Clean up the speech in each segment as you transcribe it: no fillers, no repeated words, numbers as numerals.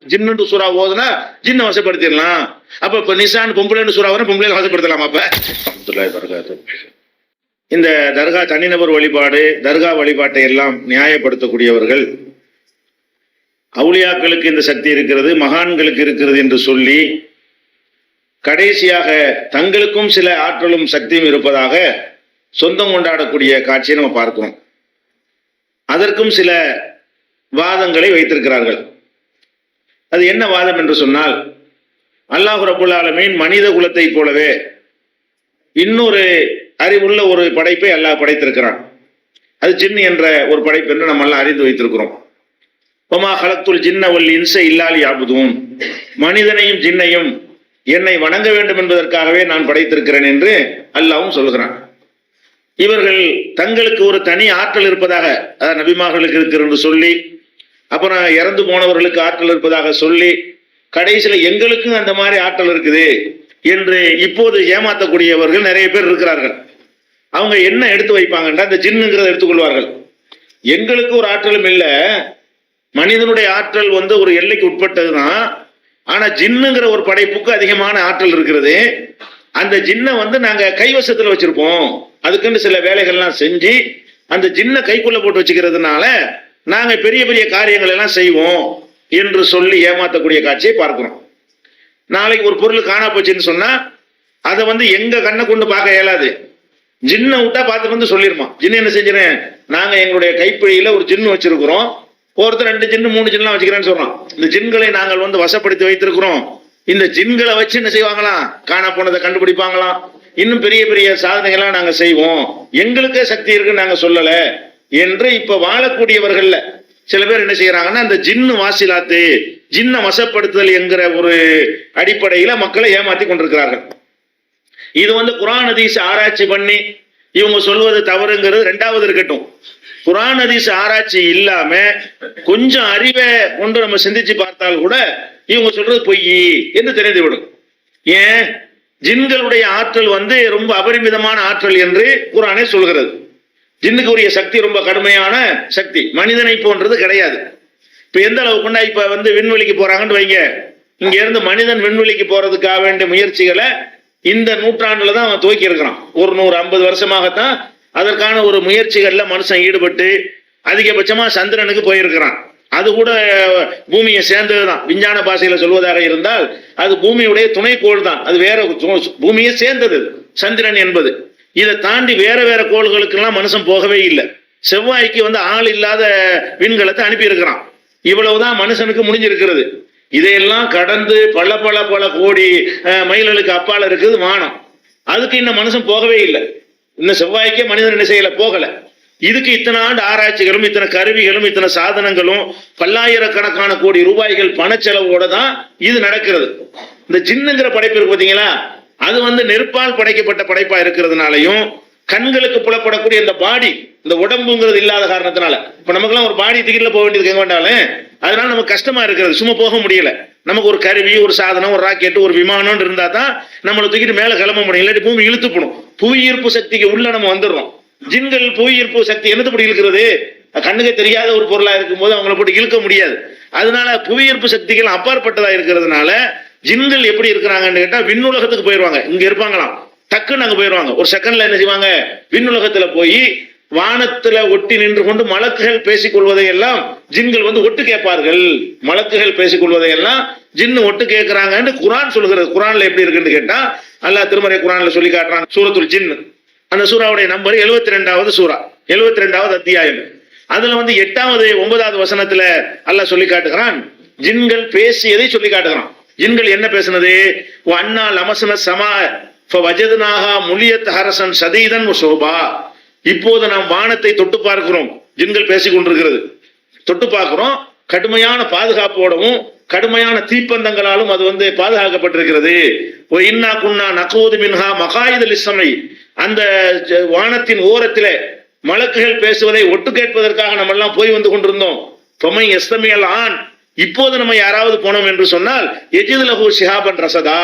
ஜின்னு சூறா ஓதுனா ஜின்னை வசப்படுத்திடலாம். அப்ப இப்ப நிசான் பொம்பளைன்னு சூறா வரும், பொம்பளை வசப்படுத்தலாம். அப்ப இந்த தர்கா தனிநபர் வழிபாடு, தர்கா வழிபாட்டை எல்லாம் நியாயப்படுத்தக்கூடியவர்கள் அவுலியாக்களுக்கு இந்த சக்தி இருக்கிறது, மகான்களுக்கு இருக்கிறது என்று சொல்லி கடைசியாக தங்களுக்கும் சில ஆற்றலும் சக்தியும் இருப்பதாக சொந்தம் கொண்டாடக்கூடிய காட்சியை நம்ம பார்க்கிறோம். அதற்கும் சில வாதங்களை வைத்திருக்கிறார்கள். அது என்ன வாதம் என்று சொன்னால், அல்லாஹ் ரப்புல் ஆலமீன் மனித குலத்தை போலவே இன்னொரு அறிவுள்ள ஒரு படைப்பை அல்லாஹ் படைத்திருக்கிறான். அது ஜின் என்ற ஒரு படைப்பு என்று நம்ம எல்லாம் அறிந்து வைத்திருக்கிறோம். வமா ஹலக்துல் ஜின்ன வல் இன்ஸ இல்லா லியஅபுதூன், மனிதனையும் ஜின்னையும் என்னை வணங்க வேண்டும் என்பதற்காகவே நான் படைத்திருக்கிறேன் என்று அல்லாஹ்வும் சொல்கிறான். இவர்கள் தங்களுக்கு ஒரு தனி ஆற்றல் இருப்பதாக, அதாவது நபிமார்களுக்கு இருக்கிறது என்று சொல்லி, அப்புறம் இறந்து போனவர்களுக்கு ஆற்றல் இருப்பதாக சொல்லி, கடைசியில் எங்களுக்கும் அந்த மாதிரி ஆற்றல் இருக்குது என்று இப்போது ஏமாற்றக்கூடியவர்கள் நிறைய பேர் இருக்கிறார்கள். அவங்க என்ன எடுத்து வைப்பாங்கன்னா, இந்த ஜின்னுங்கிறத எடுத்துக்கொள்வார்கள். எங்களுக்கு ஒரு ஆற்றலும் இல்லை, மனிதனுடைய ஆற்றல் ஒரு எல்லைக்கு உட்பட்டதுதான். ஆனா ஜின்னுங்கிற ஒரு படைப்புக்கு அதிகமான ஆற்றல் இருக்கிறது. அந்த ஜின்னை நாங்க கைவசத்துல வச்சிருப்போம், அதுக்குன்னு சில வேலைகள்லாம் செஞ்சு அந்த ஜின்னை கைக்குள்ள போட்டு வச்சுக்கிறதுனால நாங்க பெரிய பெரிய காரியங்கள் எல்லாம் செய்வோம் என்று சொல்லி ஏமாற்றக்கூடிய காட்சியை பார்க்கிறோம். நாளைக்கு ஒரு பொருள் காணா போச்சுன்னு சொன்னா அதை எங்க கண்ணை கொண்டு பார்க்க இயலாது. ஜின்னை விட்டா பார்த்துட்டு சொல்லிருமா, ஜின்னு என்ன செஞ்சிடறேன், நாங்க எங்களுடைய கைப்பிடியில ஒரு ஜின்னு வச்சிருக்கிறோம், ஒருத்தர் 2 ஜின்னு 3 ஜின்லாம் வச்சுக்கிறேன்னு சொல்றோம். இந்த ஜின்களை நாங்கள் வசப்படுத்தி வைத்திருக்கிறோம். இந்த ஜின்களை வச்சு என்ன செய்வாங்களாம், காணா போனதை கண்டுபிடிப்பாங்களாம், இன்னும் பெரிய பெரிய சாதனைகள்லாம் நாங்க செய்வோம், எங்களுக்கே சக்தி இருக்குன்னு நாங்க சொல்லல என்று இப்ப வாழக்கூடியவர்கள்ல சில பேர் என்ன செய்யறாங்கன்னா, அந்த ஜின்னு வாசிலாத்து, ஜின்னை வசப்படுத்துதல் என்கிற ஒரு அடிப்படையில மக்களை ஏமாத்தி கொண்டிருக்கிறார்கள். இது குர்ஆன் ஹதீஸ் ஆராய்ச்சி பண்ணி இவங்க சொல்வது தவறுங்கிறது ரெண்டாவது இருக்கட்டும். குர்ஆன் ஹதீஸ் ஆராய்ச்சி இல்லாம கொஞ்சம் அறிவை கொண்டு நம்ம சிந்திச்சு பார்த்தால் கூட இவங்க சொல்றது பொய் என்று தெரிந்துவிடும். ஏன், ஜின்களுடைய ஆற்றல் ரொம்ப அபரிமிதமான ஆற்றல் என்று குர்ஆனே சொல்கிறது. ஜின்னுக்கு உரிய சக்தி ரொம்ப கடுமையான சக்தி, மனிதனை போன்றது கிடையாது. இப்ப எந்த அளவுக்குண்டா இப்ப விண்வெளிக்கு போறாங்கன்னு வைங்க, இங்க இருந்து மனிதன் விண்வெளிக்கு போறதுக்காக வேண்டிய முயற்சிகளை இந்த நூற்றாண்டுல தான் அவன் துவக்கி இருக்கிறான். 150 வருஷமாகத்தான் அதற்கான ஒரு முயற்சிகள்ல மனுஷன் ஈடுபட்டு அதிகபட்சமா சந்திரனுக்கு போயிருக்கிறான். அது கூட பூமியை சேர்ந்ததுதான். விஞ்ஞான பாஷையில சொல்வதாக இருந்தால் அது பூமியுடைய துணைக்கோள் தான், அது வேற பூமியை சேர்ந்தது சந்திரன் என்பது. இதை தாண்டி வேற வேற கோள்களுக்கெல்லாம் மனுஷன் போகவே இல்லை. செவ்வாய்க்கு ஆள் இல்லாத விண்கலத்தை அனுப்பி இருக்கிறான். இவ்வளவுதான் மனுஷனுக்கு முடிஞ்சிருக்கிறது. இதையெல்லாம் கடந்து பல பல பல கோடி மைல்களுக்கு அப்பால இருக்குது வானம். அதுக்கு இன்னும் மனுஷன் போகவே இல்லை. இன்னும் செவ்வாய்க்கே மனிதன் என்ன செய்யல, போகல. இதுக்கு இத்தனை ஆண்டு ஆராய்ச்சிகளும் இத்தனை கருவிகளும் இத்தனை சாதனங்களும் பல்லாயிரக்கணக்கான கோடி ரூபாய்கள் பணச்செலவோட தான் இது நடக்கிறது. இந்த ஜின்னுங்கிற படைப்பு இருக்கு பார்த்தீங்களா, அது நெருப்பால் படைக்கப்பட்ட படைப்பா இருக்கிறதுனாலையும் கண்களுக்கு புலப்படக்கூடிய இந்த பாடி, இந்த உடம்புங்கிறது இல்லாத காரணத்தினால இப்ப நமக்குலாம் ஒரு பாடி டிக்கெட்ல போக வேண்டியது எங்க வேண்டாலும் அதனால நமக்கு கஷ்டமா இருக்கிறது, சும்மா போக முடியல. நமக்கு ஒரு கருவி, ஒரு சாதனம், ஒரு ராக்கெட், ஒரு விமானம் இருந்தா தான் நம்மளை தூக்கிட்டு மேல கிளம்ப முடியும், இல்லாட்டி பூமி இழுத்து போடும். புவி ஈர்ப்பு சக்திக்கு உள்ள நம்ம வந்துடுறோம். ஜின்கள் புவி ஈர்ப்பு சக்தி என்னத்துப்படி இழுக்கிறது, கண்ணுக்கு தெரியாத ஒரு பொருளா இருக்கும் போது அவங்கள போட்டு இழுக்க முடியாது. அதனால புவி ஈர்ப்பு சக்திகள் அப்பாற்பட்டதா இருக்கிறதுனால ஜின்கள் எப்படி இருக்கிறாங்கன்னு கேட்டா விண்ணுலகத்துக்கு போயிடுவாங்க. இங்க இருப்பாங்களாம், டக்குன்னு அங்க போயிடுவாங்க. ஒரு செகண்ட்ல என்ன செய்வாங்க, விண்ணுலகத்துல போய் வானத்துல ஒட்டி நின்று கொண்டு மலக்குகள் பேசிக்கொள்வதை எல்லாம் ஜின்கள் ஒட்டு கேட்பார்கள். மலக்குகள் பேசிக்கொள்வதை எல்லாம் ஜின்னு ஒட்டு கேட்கிறாங்கன்னு குர்ஆன் சொல்கிறது. குர்ஆன்ல எப்படி இருக்குன்னு கேட்டா, அல்லாஹ் திருமறை குர்ஆன்ல சொல்லி காட்டுறான். சூரத்துல் ஜின், அந்த சூராவுடைய நம்பர் 72வது சூரா, 72வது அத்தியாயம். அதுல 8வது 9வது வசனத்துல அல்லாஹ் சொல்லி காட்டுகிறான், ஜின்கள் பேசியதை சொல்லி காட்டுகிறான். ஜின்கள் என்ன பேசினது, அண்ணா லமசன சமா ஃபவஜத்னாஹா முலியத் ஹரசன் சதீதன் வஸோபா. இப்போது நாம் வானத்தை தொட்டு பார்க்கிறோம், ஜின்கள் பேசிக் கொண்டிருக்கிறது, தொட்டு பார்க்கிறோம். கடுமையான பாதுகாப்போடவும் கடுமையான தீப்பந்தங்களாலும் அது பாதுகாக்கப்பட்டிருக்கிறது. இன்னா குன்னா நகூது மின்ஹா மகாயித லிஸ்ஸமை, அந்த வானத்தின் ஓரத்திலே மலக்குகள் பேசுவதை ஒட்டு கேட்பதற்காக நம்ம எல்லாம் போய் கொண்டிருந்தோம். தொமை எஸ்தமியல் ஆண், இப்போது நம்ம யாராவது போனோம் என்று சொன்னால் எஜித் லஹு ஷிஹாபன் ரசதா,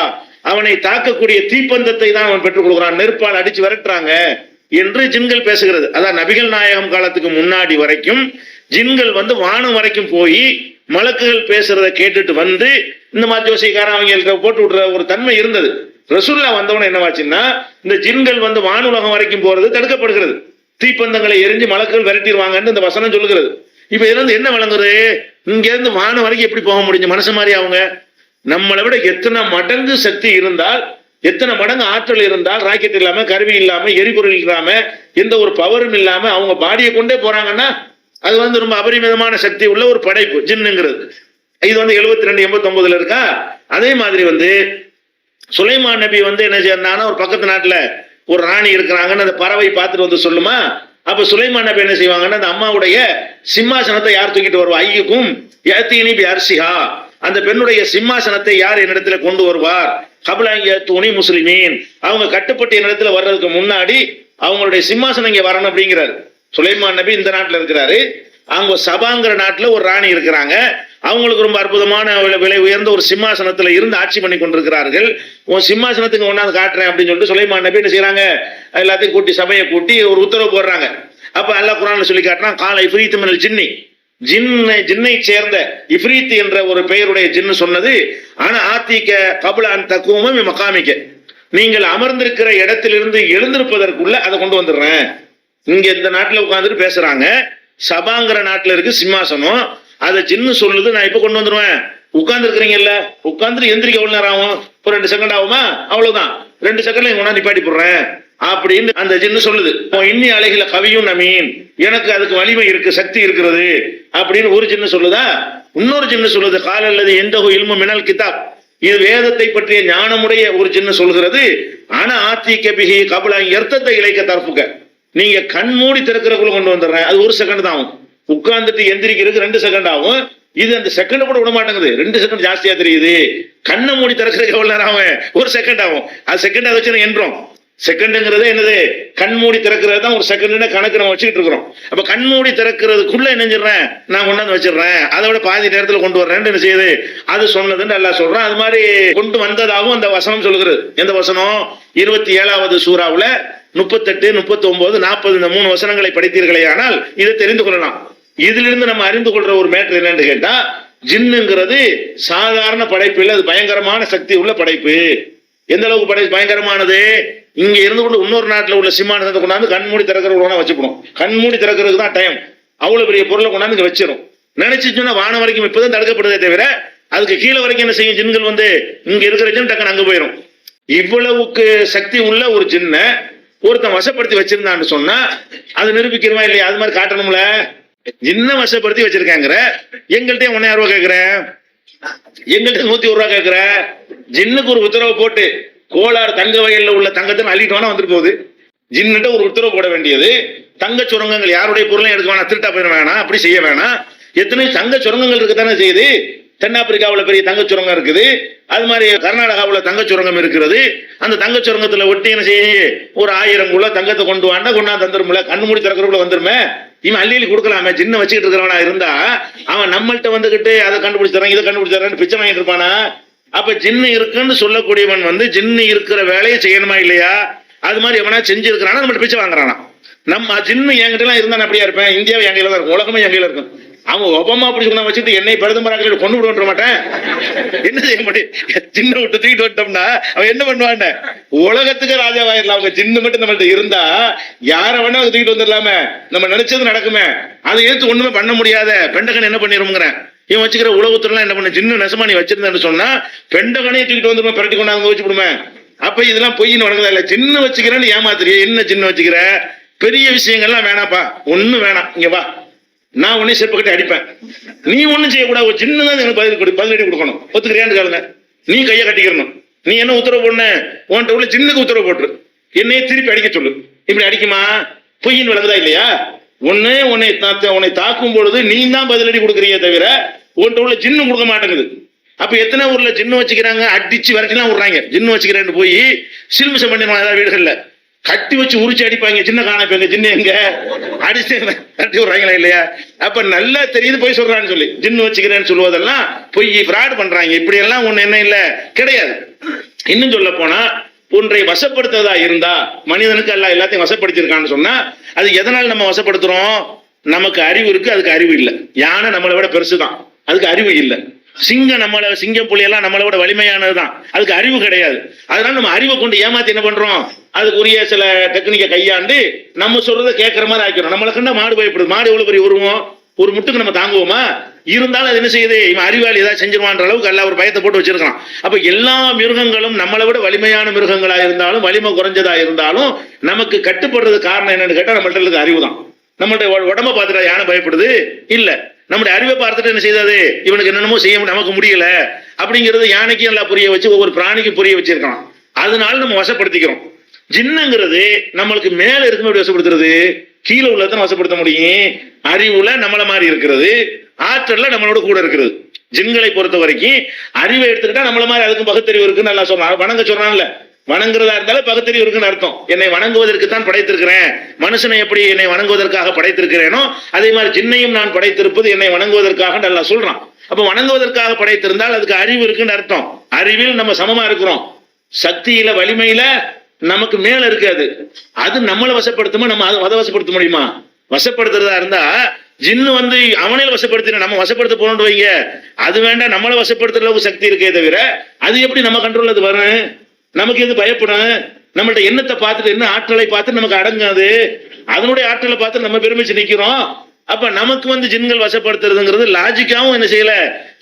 அவனை தாக்கக்கூடிய தீப்பந்தத்தை தான் அவன் பெற்றுக் கொடுக்கிறான், நெருப்பால் அடிச்சு விரட்டுறாங்க என்று ஜின்கள் பேசுகிறது. அதான் நபிகள் நாயகம் காலத்துக்கு முன்னாடி வரைக்கும் ஜின்கள் வந்து வானம் வரைக்கும் போய் மலக்குகள் பேசுறத கேட்டுட்டு வந்து இந்த மாதிரி ஜோசியக்காரன் அவங்க போட்டு விடுற ஒரு தன்மை இருந்தது. ரசூல்லா வந்தவன என்னவாச்சுன்னா, இந்த ஜின்கள் வந்து வானுலகம் வரைக்கும் போறது தடுக்கப்படுகிறது. தீப்பந்தங்களை எரிஞ்சு மலக்குகள் விரட்டிடுவாங்கன்னு இந்த வசனம் சொல்லுகிறது. இப்ப இதுல இருந்து என்ன வழங்குறது? இங்க இருந்து வானம் வரைக்கும் எப்படி போக முடியும்? மனசு மாதிரி அவங்க நம்மளை விட எத்தனை மடங்கு சக்தி இருந்தால், எத்தனை மடங்கு ஆற்றல் இருந்தால், ராக்கெட் இல்லாம, கருவி இல்லாம, எரிபொருள் இல்லாம, எந்த ஒரு பவரும் இல்லாம அவங்க பாடியை கொண்டே போறாங்கன்னா அது வந்து ரொம்ப அபரிமிதமான சக்தி உள்ள ஒரு படைப்பு ஜின்னுங்கிறது. இது வந்து 72 89 இருக்கா. அதே மாதிரி வந்து சுலைமான் நபி வந்து என்ன செய்யறாங்கன்னா, ஒரு பக்கத்து நாட்டுல ஒரு ராணி இருக்கிறாங்கன்னு அந்த பறவை பார்த்துட்டு வந்து சொல்லுமா. அப்ப சுலைமான் நபி என்ன செய்வாங்கன்னா, அந்த அம்மாவுடைய சிம்மாசனத்தை யார் தூக்கிட்டு வருவா? ஐயுக்கும் யத்தீனி பி அர்சிஹா, அந்த பெண்ணுடைய சிம்மாசனத்தை யார் என்னிடத்துல கொண்டு வருவார்? கபலாங்கிய துணி முஸ்லிமீன், அவங்க கட்டுப்பட்டு என்னிடத்துல வர்றதுக்கு முன்னாடி அவங்களுடைய சிம்மாசனம் இங்க வரணும் அப்படிங்கிறாரு. சுலைமான் நபி இந்த நாட்டுல இருக்கிறாரு. அவங்க சபாங்கிற நாட்டுல ஒரு ராணி இருக்கிறாங்க. அவங்களுக்கு ரொம்ப அற்புதமான விலை உயர்ந்த ஒரு சிம்மாசனத்துல இருந்து ஆட்சி பண்ணி கொண்டிருக்கிறார்கள். உன் சிம்மாசனத்துக்கு ஒன்னாந்து காட்டுறேன் அப்படின்னு சொல்லிட்டு சுலைமான் நபி என்ன செய்யறாங்க, எல்லாத்தையும் கூட்டி சபையை கூட்டி ஒரு உத்தரவு போடுறாங்க. அப்ப அல்லாஹ் குர்ஆன்ல சொல்லி காட்டுறான், கால இஃப்ரீத்து மினல் ஜின்னி, ஜின்னை சேர்ந்த இஃப்ரீத் என்ற ஒரு பெயருடைய ஜின்னு சொன்னது, ஆனா ஆத்திக்க கபுல அன் தக்குவம மகாமிக்க, நீங்கள் அமர்ந்திருக்கிற இடத்திலிருந்து எழுந்திருப்பதற்குள்ள அதை கொண்டு வந்துடுறேன். இங்க இந்த நாட்டுல உட்கார்ந்துட்டு பேசுறாங்க, சபாங்கிற நாட்டுல இருக்கு சிம்மாசனம், அதை ஜின்னு சொல்லுது, நான் இப்ப கொண்டு வந்துருவேன். உட்கார்ந்து இருக்கிறீங்கல்ல, உட்கார்ந்துட்டு எந்திரிக்க எவ்வளவு நேரம் ஆகும்? ஒரு 2 செகண்ட் ஆகுமா? அவ்வளவுதான், 2 செகண்ட்ல கொண்டாந்து நிப்பாட்டி போடுறேன் அப்படின்னு அந்த ஜின்னு சொல்லுது. இன்னி அலைகள கவியும் நமீன், எனக்கு அதுக்கு வலிமை இருக்கு, சக்தி இருக்கிறது அப்படின்னு ஒரு ஜின்னு சொல்லுதா. இன்னொரு ஜின்னு சொல்லுது, கால அல்லது எந்த இல்மு மினல் கிதாப், இது வேதத்தை பற்றிய ஞானமுடைய ஒரு ஜின்னு சொல்கிறது. ஆனா ஆத்திக்க பிஹி கபலா எர்த்தத்தை இழைக்க தரப்புக்க, நீங்க கண் மூடி திறக்கிறக்குள்ள கொண்டு வந்துடுறேன். அது 1 செகண்ட் தான் ஆகும். உட்கார்ந்துட்டு எந்திரிக்கிறதுக்கு 2 செகண்ட் ஆகும். இது அந்த செகண்ட் கூட விட மாட்டேங்குது, 2 செகண்ட் ஜாஸ்தியா தெரியுது. கண்ணை மூடி திறக்கிறதுக்கு எவ்வளவு நேரம் ஆகும்? 1 செகண்ட் ஆகும். அது செகண்ட் அதை வச்சு என்றோம். செகண்ட்ங்கிறது என்னது? கண் மூடி திறக்கிறது தான் ஒரு செகண்ட் கணக்கு நம்ம வச்சுக்கிட்டு இருக்கிறோம். அப்ப கண் மூடி திறக்கிறதுக்குள்ள என்னஞ்சிடறேன், நான் கொண்டாந்து வச்சிடறேன், அதை விட பாதி நேரத்தில் கொண்டு வர்றேன் என்ன செய்யுது, அது சொன்னதுன்னு எல்லாம் சொல்றேன். அது மாதிரி கொண்டு வந்ததாகவும் அந்த வசனம் சொல்லுகிறது. எந்த வசனம்? 27வது சூறாவுல 38, 39, 40 இந்த 3 வசனங்களை படித்தீர்களே ஆனால் இதை தெரிந்து கொள்ளலாம். இதிலிருந்து நம்ம அறிந்து கொள்ற ஒரு மேட்டர் என்னன்னு கேட்டா, ஜின்னுங்கிறது சாதாரண படைப்பு இல்லை, அது பயங்கரமான சக்தி உள்ள படைப்பு. எந்த அளவுக்கு பயங்கரமானது? இங்க இருந்து கொண்டு இன்னொரு நாட்டில் உள்ள சிம்மாசனத்தை கொண்டாந்து கண் மூடி திறக்கிறவங்க வச்சுக்கணும். கண் மூடி திறக்கிறதுக்கு தான் டைம். அவ்வளவு பெரிய பொருளை கொண்டாந்து இங்க வச்சிடும். நினைச்சுன்னா வானம் வரைக்கும் இப்பதான் தடுக்கப்படுதே தவிர அதுக்கு கீழே வரைக்கும் என்ன செய்யும்? ஜின்கள் வந்து இங்க இருக்கிற ஜின் டக்குன்னு அங்க போயிடும். இவ்வளவுக்கு சக்தி உள்ள ஒரு ஜின்ன ஒருத்தன் வசப்படுத்தி வச்சிருந்தான்னு சொன்னா அது நிரூபிக்கிறமா இல்லையா? அது மாதிரி காட்டணும்ல. ஜின்ன வசப்படுத்தி வச்சிருக்காங்கிற, எங்கள்கிட்ட 1000 ரூபாய் கேட்கிற, எங்கள்கிட்ட 101 ரூபாய் கேட்கிற, ஜின்னுக்கு ஒரு உத்தரவு போட்டு கோளாறு தங்க வயல்ல உள்ள தங்கத்தை அள்ளிட்டு வந்துட்டு போகுது. ஜின்னுட்ட ஒரு உத்தரவு போட வேண்டியது, தங்க சுரங்கங்கள் யாருடைய பொருளையும் எடுக்க வேணாம், திருட்டா போயிட வேணாம், அப்படி செய்ய வேணாம். எத்தனை தங்க சுரங்கங்கள் இருக்குதானே செய்யுது. தென்னாப்பிரிக்காவில் பெரிய தங்க சுரங்கம் இருக்குது, அது மாதிரி கர்நாடகாவில் தங்க சுரங்கம் இருக்கிறது. அந்த தங்க சுரங்கத்துல ஒட்டி என்ன செய்ய, ஒரு 1000 குள்ள தங்கத்தை கொண்டு வாண்டா கொண்டாந்து தந்துரும்ல, கண்ணு மூடி திறக்கிறக்குள்ள வந்துருமே. இவன் அள்ளி கொடுக்கலாமே. ஜின்ன வச்சுக்கிட்டு இருக்கிறவனா இருந்தா அவன் நம்மள்கிட்ட வந்துகிட்டு அதை கண்டுபிடிச்சான் இதை கண்டுபிடிச்சாரான்னு பிச்சை வாங்கிட்டு இருப்பானா? அப்ப ஜின்னு இருக்குன்னு சொல்லக்கூடியவன் வந்து ஜின்னு இருக்கிற வேலையை செய்யணுமா இல்லையா? அது மாதிரி எவனா செஞ்சிருக்கிறானா நம்மகிட்ட பிச்சை வாங்குறானா? நம்ம ஜின்னு என்கிட்ட எல்லாம் இருந்தா அப்படியா இருப்பேன்? இந்தியாவை எங்கையில தான் இருக்கும், உலகமே எங்கையில இருக்கும். அவன் ஒபாமா அப்படி சொன்னா வச்சுட்டு என்னை பிரதமராக கொண்டு விட மாட்டேன், என்ன செய்ய மாட்டேன்? ஜின்ன விட்டு தூக்கிட்டு வந்துட்டோம்னா அவன் என்ன பண்ணுவான்? உலகத்துக்கு ராஜாவாயிரலாம். அவங்க ஜின்னு மட்டும் நம்மள்ட்ட இருந்தா யார வேணா தூக்கிட்டு வந்துடலாமே, நம்ம நினைச்சது நடக்குமே. அதை ஏற்று ஒண்ணுமே பண்ண முடியாத பெண்டகன் என்ன பண்ணிருமுங்கிறேன். இவன் வச்சுக்கிற உலகத்துலாம் என்ன பண்ண, ஜின்னு நெசமா நீ வச்சிருந்தேன்னு சொன்னா பெண்டகனையும் தூக்கிட்டு வந்துருமா, பிரட்டி கொண்டாந்து வச்சு விடுமே. அப்ப இதெல்லாம் பொய்ன்னு வழங்குதா இல்ல? ஜின்னு வச்சுக்கிறேன்னு ஏமாத்துறிய, என்ன ஜின்னு வச்சுக்கிற? பெரிய விஷயங்கள்லாம் வேணாப்பா, ஒண்ணும் வேணாம், இங்க வா, நான் உன்னை செருப்பு கட்டி அடிப்பேன், நீ ஒண்ணும் செய்யக்கூடாது, ஒரு சின்ன தான் எனக்கு பதிலடி கொடுக்கணும், ஒத்துக்கிறியான்னு கேளுங்க. நீ கையை கட்டிக்கிறணும். நீ என்ன உத்தரவு போடன, உன்கிட்ட உள்ள ஜின்னுக்கு உத்தரவு போட்டுரு, என்னையே திருப்பி அடிக்க சொல்லு. இப்படி அடிக்குமா? பொய்யின் விளங்குதா இல்லையா? உன்னை தாக்கும் பொழுது நீ தான் பதிலடி கொடுக்குறீங்க தவிர உன்கிட்ட உள்ள ஜின்னு கொடுக்க மாட்டேங்குது. அப்ப எத்தனை ஊர்ல ஜின்னு வச்சுக்கிறாங்க, அடிச்சு விரட்டிலாம் விடுறாங்க. ஜின்னு வச்சுக்கிறேன்னு போய் சில்மிசம் பண்ணிடுவாங்க. ஏதாவது வீடுகள்ல கட்டி வச்சு உரிச்சு அடிப்பாங்க. சின்ன காணப்ப ஜின்னு எங்க அடிச்சு கட்டி விடுறாங்களா இல்லையா? அப்ப நல்லா தெரியுது போய் சொல்றான்னு சொல்லி ஜின்னு வச்சுக்கிறேன்னு சொல்லுவதெல்லாம் பொய், ஃப்ராட் பண்றாங்க. இப்படி எல்லாம் ஒண்ணு என்ன இல்ல, கிடையாது. இன்னும் சொல்ல போனா ஒன்றை வசப்படுத்துறதா இருந்தா, மனிதனுக்கு எல்லாம் எல்லாத்தையும் வசப்படுத்திருக்கான்னு சொன்னா அது எதனால் நம்ம வசப்படுத்துறோம்? நமக்கு அறிவு இருக்கு, அதுக்கு அறிவு இல்லை. யானை நம்மளை விட பெருசுதான், அதுக்கு அறிவு இல்லை. சிங்கம் புலியெல்லாம் நம்மளை விட வலிமையானதுதான், அதுக்கு அறிவு கிடையாது. அதனால நம்ம அறிவை கொண்டு ஏமாத்தி என்ன பண்றோம், அதுக்குரிய சில டெக்னிக்கை கையாண்டு நம்ம சொல்றதை கேட்கற மாதிரி ஆக்கிறோம். நம்மளை கண்டா மாடு பயப்படுது. மாடு எவ்வளவு பெரிய உருவம், ஒரு முட்டுக்கு நம்ம தாங்குவோமா? இருந்தாலும் அது என்ன செய்யுது, இவன் அறிவாளி ஏதாவது செஞ்சிருவான்ற அளவுக்கு எல்லாம் ஒரு பயத்தை போட்டு வச்சிருக்கான். அப்ப எல்லா மிருகங்களும் நம்மளை விட வலிமையான மிருகங்களா இருந்தாலும், வலிமை குறைஞ்சதா இருந்தாலும், நமக்கு கட்டுப்படுறது காரணம் என்னன்னு கேட்டா நம்மள்ட்ட இருக்க அறிவு தான். நம்மளுடைய உடம்ப பார்த்துட்டா யானை பயப்படுது இல்ல, நம்முடைய அறிவை பார்த்துட்டு என்ன செய்தது, இவனுக்கு என்னென்னமோ செய்ய நமக்கு முடியல அப்படிங்கிறது யானைக்கு நல்லா புரிய வச்சு, ஒவ்வொரு பிராணிக்கும் புரிய வச்சிருக்கான். அதனால நம்ம வசப்படுத்திக்கிறோம். ஜின்னுங்கிறது நம்மளுக்கு மேல இருக்குமே வசப்படுத்துறது, கீழே உள்ளதான் வசப்படுத்த முடியும். அறிவுல நம்மள மாதிரி இருக்கிறது, ஆற்றல்ல நம்மளோட கூட இருக்கிறது. ஜின்களை பொறுத்த வரைக்கும் அறிவை எடுத்துக்கிட்டா நம்மள மாதிரி அதுக்கும் பகுத்தறிவு இருக்குன்னு நல்லா சொல்றான். வணங்க சொல்றான்ல, வணங்குறதா இருந்தாலும் பகுத்தறிவு இருக்குன்னு அர்த்தம். என்னை வணங்குவதற்கு தான் படைத்திருக்கிறேன். மனுஷனை எப்படி என்னை வணங்குவதற்காக படைத்திருக்கிறேனோ அதே மாதிரி ஜின்னையும் நான் படைத்திருப்பது என்னை வணங்குவதற்காக நல்லா சொல்றான். அப்ப வணங்குவதற்காக படைத்திருந்தால் அதுக்கு அறிவு இருக்குன்னு அர்த்தம். அறிவில் நம்ம சமமா இருக்கிறோம், சக்தியில வலிமையில நமக்கு மேல இருக்காது. அது நம்மளை வசப்படுத்துமா, நம்ம அதை வசப்படுத்த முடியுமா? வசப்படுத்துறதா இருந்தா ஜின்னு அவனையில வசப்படுத்தின நம்ம வசப்படுத்த போனோம் வைங்க, அது வேண்டாம். நம்மளை வசப்படுத்துற அளவுக்கு சக்தி இருக்கே தவிர அது எப்படி நம்ம கண்ட்ரோல் அது வரும்? நமக்கு எது பயப்படும்? நம்மள்ட்ட எண்ணத்தை பார்த்துட்டு, என்ன ஆற்றலை பார்த்து நமக்கு அடங்காது. அதனுடைய ஆற்றலை பார்த்து நம்ம பெருமிச்சு நிக்கிறோம். அப்ப நமக்கு ஜின்கள் வசப்படுத்துறதுங்கிறது லாஜிக்காவும் என்ன செய்யல.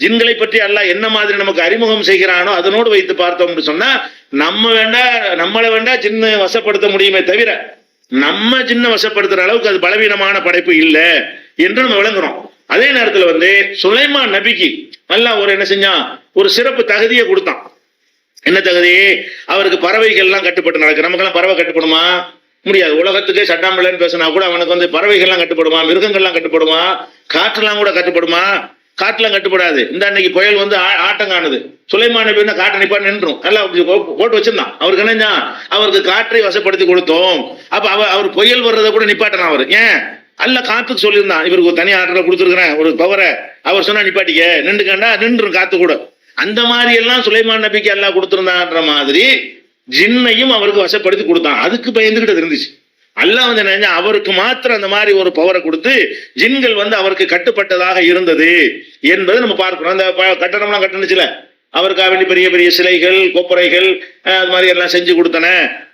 ஜின்களை பற்றி அல்லாஹ் என்ன மாதிரி நமக்கு அறிமுகம் செய்கிறானோ அதனோடு வைத்து பார்த்தோம்னு சொன்னா நம்மளை வேண்டா ஜின்னு வசப்படுத்த முடியுமே தவிர நம்ம ஜின்ன வசப்படுத்துற அளவுக்கு அது பலவீனமான படைப்பு இல்லை என்று நம்ம விளங்குறோம். அதே நேரத்துல சுலைமான் நபிக்கு அல்லாஹ் என்ன செஞ்சான், ஒரு சிறப்பு தகுதியை கொடுத்தான். என்ன தகுதி? அவருக்கு பறவைகள் எல்லாம் கட்டுப்பட்டு நடக்கு. நமக்கெல்லாம் பறவை கட்டுப்படுமா? முடியாது. உலகத்துக்கே சட்டாம்பிள்ளைன்னு பேசினா கூட அவனுக்கு பறவைகள்லாம் கட்டுப்படுமா, மிருகங்கள்லாம் கட்டுப்படுமா, காற்றெல்லாம் கூட கட்டுப்படுமா? காற்றெல்லாம் கட்டுப்படாது. இந்த அன்னைக்கு புயல் ஆட்டம் காணுது. சுலைமான் நபி காற்றை நிப்பா நின்றும் நல்லா போட்டு வச்சிருந்தான். அவருக்கு என்ன, அவருக்கு காற்றை வசப்படுத்தி கொடுத்தோம். அப்ப அவர் புயல் வர்றதை கூட நிப்பாட்டினான். அவர் ஏன் அல்ல காத்துக்கு சொல்லியிருந்தான், இவருக்கு ஒரு தனி ஆற்றலை கொடுத்துருக்கிறேன், ஒரு பவரை. அவர் சொன்னா நிப்பாட்டிக்க, நின்றுக்கண்டா நின்றும் காத்து கூட. அந்த மாதிரி எல்லாம் சுலைமான் நபிக்கு அல்லாஹ் கொடுத்திருந்தான்ற மாதிரி ஜின்னையும் அவருக்கு வசப்படுத்தி கொடுத்தான். அதுக்கு பயந்துகிட்டு இருந்துச்சு. அல்லாஹ் அவருக்கு மாத்திரம் அந்த மாதிரி ஒரு பவரை கொடுத்து ஜின்கள் அவருக்கு கட்டுப்பட்டதாக இருந்தது என்பதை நம்ம பார்க்கிறோம். அந்த கட்டணம்லாம் கட்டணுச்சுல, அவருக்காக வேண்டி பெரிய பெரிய சிலைகள், கொப்பரைகள், அது மாதிரி எல்லாம் செஞ்சு கொடுத்தன.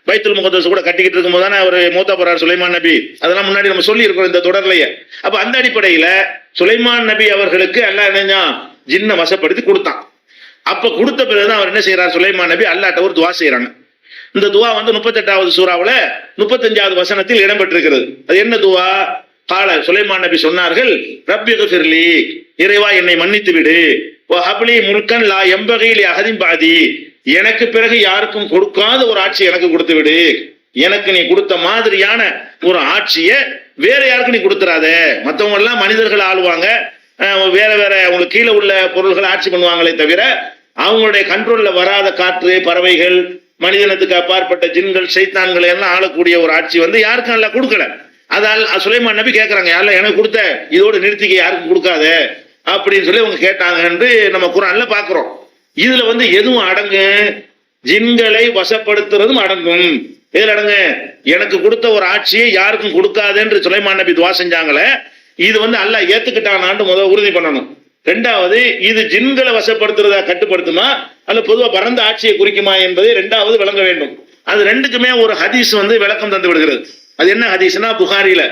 பைத்துல் முகத்தஸ் கூட கட்டிக்கிட்டு இருக்கும் போது தானே அவர் மூத்தா போறார் சுலைமான் நபி. அதெல்லாம் முன்னாடி நம்ம சொல்லி இருக்கிறோம் இந்த தொடர்லயே. அப்ப அந்த அடிப்படையில சுலைமான் நபி அவர்களுக்கு அல்லாஹ் என்ன ஜின்னை வசப்படுத்தி கொடுத்தான். அப்ப கொடுத்த பிறகுதான் அவர் என்ன செய்யறார், சுலைமான் நபி அல்லாஹ்ட்ட ஒரு துவா செய்யறாங்க. இந்த துவா 38வது சூறாவுல 35வது வசனத்தில் இடம்பெற்றிருக்கிறது. அது என்ன துவா? கால சுலைமான் நபி சொன்னார்கள், ரப்பி குஃபிர்லி, இறைவா என்னை மன்னித்து விடு, வஹப்லி முல்கன் லா யம்பகி லி அஹதின் பஅதி, எனக்கு பிறகு யாருக்கும் கொடுக்காத ஒரு ஆட்சி எனக்கு கொடுத்து விடு. எனக்கு நீ கொடுத்த மாதிரியான ஒரு ஆட்சியை வேற யாருக்கும் நீ கொடுத்துறாத. மற்றவங்க எல்லாம் மனிதர்கள் ஆளுவாங்க, வேற வேற அவங்களுக்கு கீழே உள்ள பொருள்களை ஆட்சி பண்ணுவாங்களே தவிர அவங்களுடைய கண்ட்ரோல்ல வராத காற்று, பறவைகள், மனிதனத்துக்கு அப்பாற்பட்ட ஜின்கள், சைத்தான்களை எல்லாம் ஆளக்கூடிய ஒரு ஆட்சி யாருக்கும் எல்லாம் கொடுக்கல. அதால் சுலைமான் நபி கேட்கறாங்க, யாரெல்லாம் எனக்கு கொடுத்த, இதோடு நிறுத்திக்க, யாருக்கும் கொடுக்காத அப்படின்னு சொல்லி அவங்க கேட்டாங்க என்று நம்ம குர்ஆன்ல பாக்குறோம். இதுல எதுவும் அடங்கும், ஜின்களை வசப்படுத்துறதும் அடங்கும். எதுல அடங்கு? எனக்கு கொடுத்த ஒரு ஆட்சியை யாருக்கும் கொடுக்காது என்று சுலைமான் நபி துவா செஞ்சாங்களே, இது அல்லாஹ் ஏத்துக்கிட்டானான்னு முதல் உறுதி பண்ணணும். ரெண்டாவது, இது ஜின்களை வசப்படுத்துறதா கட்டுப்படுத்துமா அல்ல பொதுவா பரந்த ஆட்சியை குறிக்குமா என்பதை ரெண்டாவது விளங்க வேண்டும். அது ரெண்டுக்குமே ஒரு ஹதீஸ் விளக்கம் தந்து விடுகிறது. அது என்ன ஹதீஸ்னா, புகாரில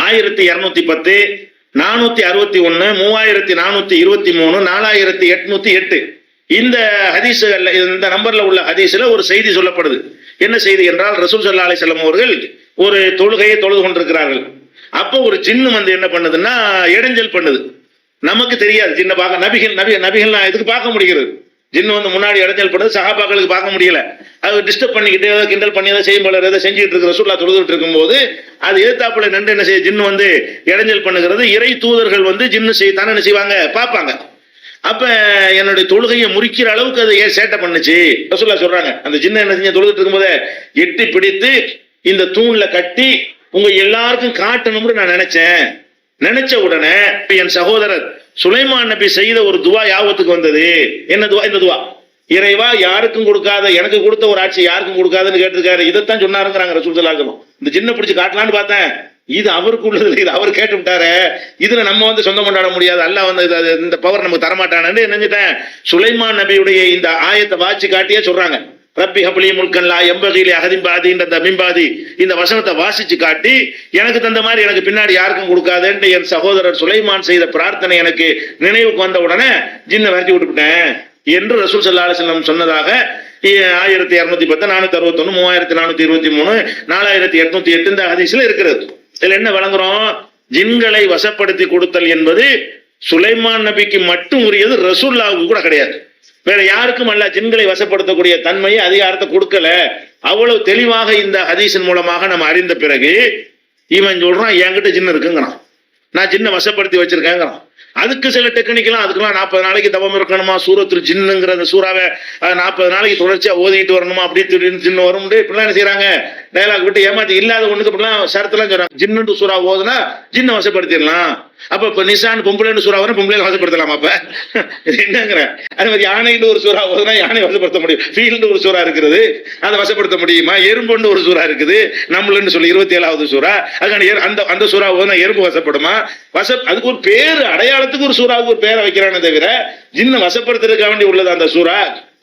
1210, 461, 3423, 4808 இந்த ஹதீஸ்கள், இந்த நம்பர்ல உள்ள ஹதீஸ்ல ஒரு செய்தி சொல்லப்படுது. என்ன செய்தி என்றால், ரசூல் ஸல்லல்லாஹு அலைஹி வஸல்லம் அவர்கள் ஒரு தொழுகையை தொழுது கொண்டிருக்கிறார்கள். அப்போ ஒரு ஜின்னு என்ன பண்ணுதுன்னா, இடைஞ்சல் பண்ணுது. நமக்கு தெரியாது, ஜின்ன பார்க்க நபிகள் இதுக்கு பார்க்க முடிகிறது. ஜின்னு முன்னாடி இடைஞ்சல் பண்ணுது, சஹாபாக்களுக்கு பார்க்க முடியல. அது டிஸ்டர்ப் பண்ணிக்கிட்டு கிண்டல் பண்ணி ஏதாவது செய்யும் போல ஏதாவது செஞ்சுட்டு இருக்கிற ரசூலுல்லாஹ் தொழுதுட்டு இருக்கும்போது அது எதிர்த்தாப்புல நின்று என்ன செய்ய, ஜின்னு இடைஞ்சல் பண்ணுகிறது. இறை தூதர்கள் ஜின்னு செய்தானே என்ன செய்வாங்க, பார்ப்பாங்க. அப்ப என்னுடைய தொழுகையை முறிக்கிற அளவுக்கு அது சேட்டை பண்ணுச்சு. ரசூலுல்லாஹ் சொல்றாங்க, அந்த ஜின்ன என்ன செஞ்ச, தொழுதுட்டு இருக்கும்போது எட்டி பிடித்து இந்த தூண்ல கட்டி உங்க எல்லாருக்கும் காட்டணும்னு நான் நினைச்ச உடனே என் சகோதரர் சுலைமான் நபி செய்த ஒரு துவா யாவத்துக்கு வந்தது. என்ன துவா? இந்த துவா, இறைவா யாருக்கும் கொடுக்காத, எனக்கு கொடுத்த ஒரு ஆட்சி யாருக்கும் கொடுக்காதுன்னு கேட்டிருக்காரு. இதைத்தான் சொன்னாருங்கிறாங்க ரசூல் ஸல்லல்லாஹு அலைஹி வஸல்லம். இந்த ஜின்ன பிடிச்சு காட்டலான்னு பார்த்தேன், இது அவருக்கு உள்ளது, இது அவர் கேட்டு விட்டாரு, இதுல நம்ம வந்து சொந்தம் கொண்டாட முடியாது, அல்லாஹ் வந்து இந்த பவர் நமக்கு தரமாட்டானு நினைச்சிட்டேன். சுலைமான் நபியுடைய இந்த ஆயத்தை வாட்சி காட்டியே சொல்றாங்க, ரப்பி ஹப்லி முல்கன்லா எம்பகிலி அகதிம்பாதின்ற அந்த மிம்பாதி இந்த வசனத்தை வாசிச்சு காட்டி, எனக்கு தந்த மாதிரி எனக்கு பின்னாடி யாருக்கும் கொடுக்காதுன்னு என் சகோதரர் சுலைமான் செய்த பிரார்த்தனை எனக்கு நினைவுக்கு வந்த உடனே ஜின்னை விரட்டி விட்டுவிட்டேன் என்று ரசூல் ஸல்லல்லாஹு அலைஹி வஸல்லம் சொன்னதாக 1210, 461, 3423, 4808 இந்த ஹதீஸ்ல இருக்கிறது. இதுல என்ன விளங்குறோம்? ஜின்களை வசப்படுத்தி கொடுத்தல் என்பது சுலைமான் நபிக்கு மட்டும் உரியது, ரசூலுல்லாஹ்வுக்கு கூட கிடையாது. வேற யாருக்கும் அல்ல ஜின்களை வசப்படுத்தக்கூடிய தன்மையை, அதிகாரத்தை கொடுக்கல. அவ்வளவு தெளிவாக இந்த ஹதீஸின் மூலமாக நம்ம அறிந்த பிறகு இவன் சொல்றான் என்கிட்ட ஜின்னு இருக்குங்கிறான், நான் ஜின்னை வசப்படுத்தி வச்சிருக்கேங்கிறான். அதுக்கு சில டெக்னிக்கலாம், அதுக்கெல்லாம் 40 நாளைக்கு தவம் இருக்கணுமா, சூரத்துல் ஜின்னுங்கிற அந்த சூறாவை 40 நாளைக்கு தொடர்ச்சியா ஓதிட்டு வரணுமா, அப்படி திடீர்னு ஜின்னு வரும், இப்படிலாம் என்ன செய்யறாங்க, டயலாக் விட்டு ஏமாத்தி இல்லாத ஒண்ணுக்கு இப்படிலாம் சரத்துலாம் சொல்றாங்க. ஜின்னு சூறா ஓதுனா ஜின்னை வசப்படுத்திடலாம். அப்ப இப்ப நிசான் பொம்பளைன்னு சூறா வரும், பொம்பளை வசப்படுத்தலாமா? அப்ப என்னங்கிற அதே மாதிரி யானைன்னு ஒரு சூறா ஓதுனா யானை வசப்படுத்த முடியும், ஃபீல்டு ஒரு சூறா இருக்கிறது, அதை வசப்படுத்த முடியுமா? எறும்புன்னு ஒரு சூறா இருக்குது, நம்மளுன்னு சொல்லி 27வது சூறா, அதுக்கான அந்த சூறா ஓதுனா எறும்பு வசப்படுமா? அதுக்கு ஒரு பேரு, அடையாளத்துக்கு ஒரு சூறாவுக்கு ஒரு பேரை வைக்கிறானே தவிர ஜின்னை வசப்படுத்துறதுக்காக வேண்டி உள்ளது அந்த சூறா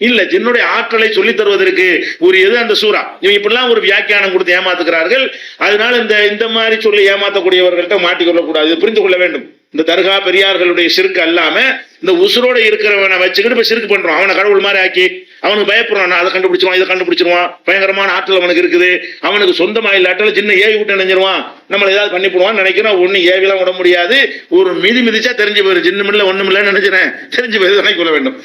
இல்ல. ஜின்னுடைய ஆற்றலை சொல்லி தருவதற்கு உரியது அந்த சூறா. இவங்க இப்படிலாம் ஒரு வியாக்கியானம் கொடுத்து ஏமாத்துக்கிறார்கள். அதனால இந்த மாதிரி சொல்லி ஏமாத்தக்கூடியவர்கள்ட்ட மாட்டிக்கொள்ளக்கூடாது, புரிந்து கொள்ள வேண்டும். இந்த தர்கா பெரியார்களுடைய சிறுக்கு அல்லாம இந்த உசுரோட இருக்கிறவனை வச்சுக்கிட்டு இப்ப சிறுக்கு பண்றோம், அவனை கடவுள் மாதிரி ஆக்கி அவனுக்கு பயப்படுறான், அதை கண்டுபிடிச்சிருவான், இதை கண்டுபிடிச்சிருவான், பயங்கரமான ஆற்றல் அவனுக்கு இருக்குது, அவனுக்கு சொந்தமா இல்லாட்டாலும் ஜின்னை ஏவி விட்டு நினைஞ்சிருவான், நம்மளை ஏதாவது பண்ணிவிடுவான்னு நினைக்கிறோம். ஒண்ணு ஏவிலாம் விட முடியாது, ஒரு மிதிச்சா தெரிஞ்சு போயிரு, ஜின்னு மில்ல ஒண்ணும் இல்லைன்னு நினைக்கிறேன், தெரிஞ்சு போயிரு, நினைக்க கொள்ள வேண்டும்.